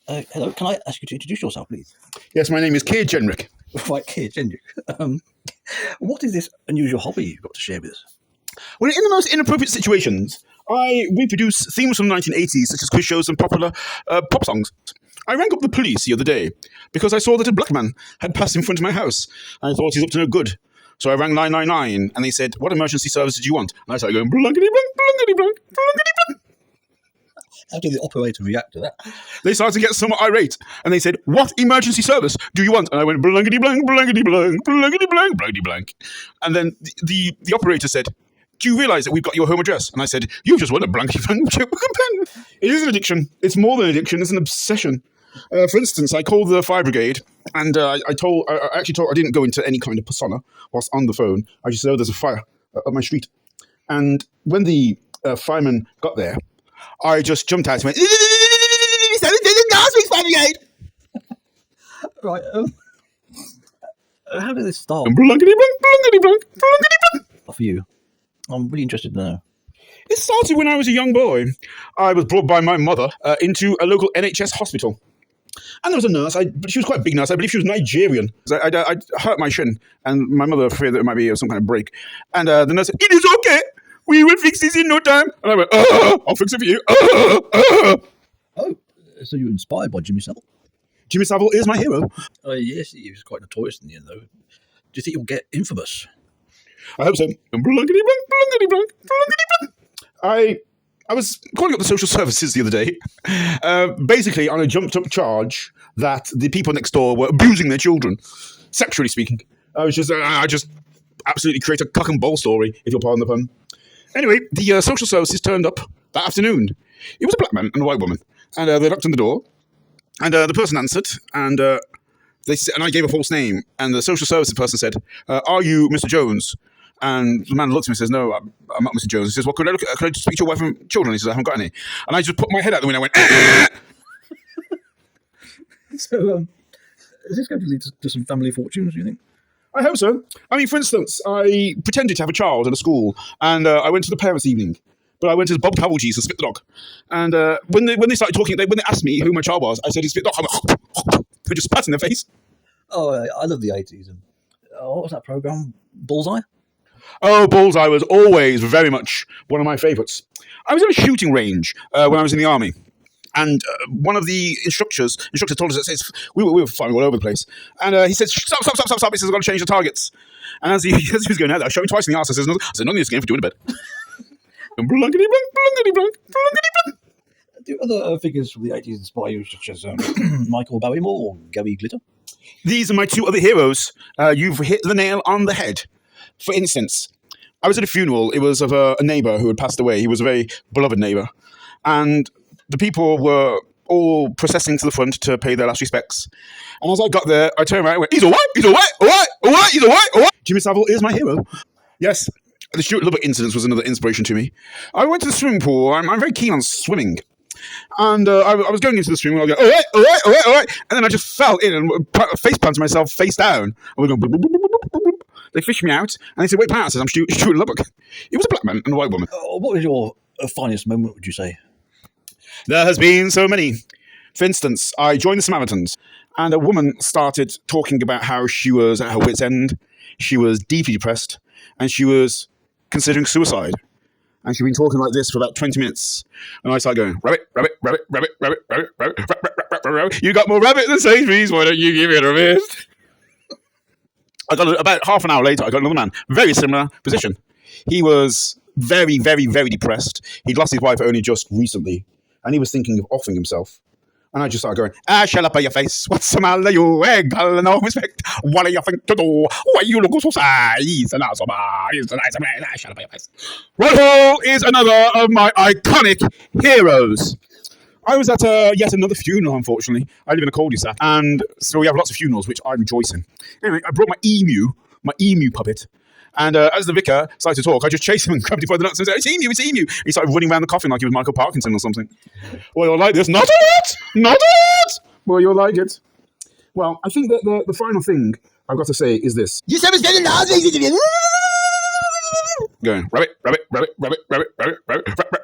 Hello, can I ask you to introduce yourself, please? Yes, my name is Keir Jenrick. Right, kid, didn't you? What is this unusual hobby you've got to share with us? Well, in the most inappropriate situations, I reproduce themes from the 1980s, such as quiz shows and popular pop songs. I rang up the police the other day because I saw that a black man had passed in front of my house, and I thought he's up to no good. So I rang 999, and they said, "What emergency service did you want?" And I started going, blankety blank, blankety blank, blankety blank. How did the operator react to that? They started to get somewhat irate, and they said, "What emergency service do you want?" And I went, blankety blank, blankety blank, blankety blank, blankety blank. And then the operator said, "Do you realise that we've got your home address?" And I said, "You just want a blankety blank checkbook and pen." It is an addiction. It's more than an addiction. It's an obsession. For instance, I called the fire brigade, and I didn't go into any kind of persona whilst on the phone. I just said, "Oh, there's a fire up my street." And when the fireman got there, I just jumped out and went, fire brigade. Right, how did this start Blankety blank, blankety blank, blankety blank. for you? I'm really interested to know. It started when I was a young boy. I was brought by my mother into a local NHS hospital. And there was a nurse, but she was quite a big nurse. I believe she was Nigerian. I hurt my shin, and my mother feared that it might be some kind of break. And the nurse said, "It is okay. We will fix this in no time." And I went, "I'll fix it for you." Oh, so you were inspired by Jimmy Savile? Jimmy Savile is my hero. Yes, he was quite notorious in the end, though. Do you think you'll get infamous? I hope so. Blankety blank, blankety blank, blankety blank. I was calling up the social services the other day, basically on a jumped-up charge that the people next door were abusing their children, sexually speaking. I just absolutely create a cock and bull story, if you'll pardon the pun. Anyway, the social services turned up that afternoon. It was a black man and a white woman, and they knocked on the door, and the person answered, and I gave a false name, and the social services person said, "Are you Mr. Jones?" And the man looks at me and says, "No, I'm not Mr. Jones." He says, "Well, could I just speak to your wife and children?" He says, "I haven't got any." And I just put my head out the window and went, So, is this going to lead to some family fortunes, do you think? I hope so. I mean, for instance, I pretended to have a child at a school, and I went to the parents' evening. But I went as Bob Cowellgees and Spit the Dog. And when they started talking, when they asked me who my child was, I said, "He's Spit the Dog." They just spat in their face. Oh, I love the 80s. And what was that programme? Bullseye? Oh, Bullseye was always very much one of my favourites. I was at a shooting range when I was in the army. And one of the instructors told us, that we were firing all over the place. And he said, "Stop. He says, I've got to change the targets." And as he was going out there, I shot him twice in the arse. I said, "None of this game for doing a bed." Blankety blank, blankety blank, blankety blank. Do other figures from the 80s inspire you, such as Michael Barrymore or Gary Glitter? These are my two other heroes. You've hit the nail on the head. For instance, I was at a funeral. It was of a neighbour who had passed away. He was a very beloved neighbour. And the people were all processing to the front to pay their last respects. And as I got there, I turned around and went, "He's all right, he's all right, all right, all right, he's all right, all right." Jimmy Savile is my hero. Yes, the Stuart Lubbock incident was another inspiration to me. I went to the swimming pool. I'm very keen on swimming. And I was going into the swimming pool. I go, "All right, all right, all right, all right." And then I just fell in and face planted myself face down. And we go, boop, boop, boop, boop, boop, boop. They fished me out. And they said, "Wait, Pat," I said, "I'm Stuart Lubbock." It was a black man and a white woman. What was your finest moment, would you say? There has been so many. For instance, I joined the Samaritans, and a woman started talking about how she was at her wit's end. She was deeply depressed, and she was considering suicide. And she'd been talking like this for about 20 minutes. And I started going, "Rabbit, rabbit, rabbit, rabbit, rabbit, rabbit, rabbit, rabbit, rabbit, rabbit. You got more rabbit than Sainsbury's. Why don't you give it a rest?" About half an hour later, I got another man, very similar position. He was very, very, very depressed. He'd lost his wife only just recently, and he was thinking of offing himself. And I just started going, "Shut up on your face. What's the matter, you egg? No respect. What do you think to do? Why you look so sad? He's a nice man. He's a nice man. Shut up on your face." Right-ho is another of my iconic heroes. I was at yet another funeral, unfortunately. I live in a cul-de-sac, and so we have lots of funerals, which I rejoice in. Anyway, I brought my emu puppet. And as the vicar started to talk, I just chased him and grabbed him by the nuts and said, "It's emu, it's emu." He started running around the coffin like he was Michael Parkinson or something. "Well, you'll like this." "Not it! Not it!" "Well, you'll like it." Well, I think that the final thing I've got to say is this. You said it's getting loud. Going, rabbit, rabbit, rabbit, rabbit, rabbit, rabbit, rabbit, rabbit, rabbit.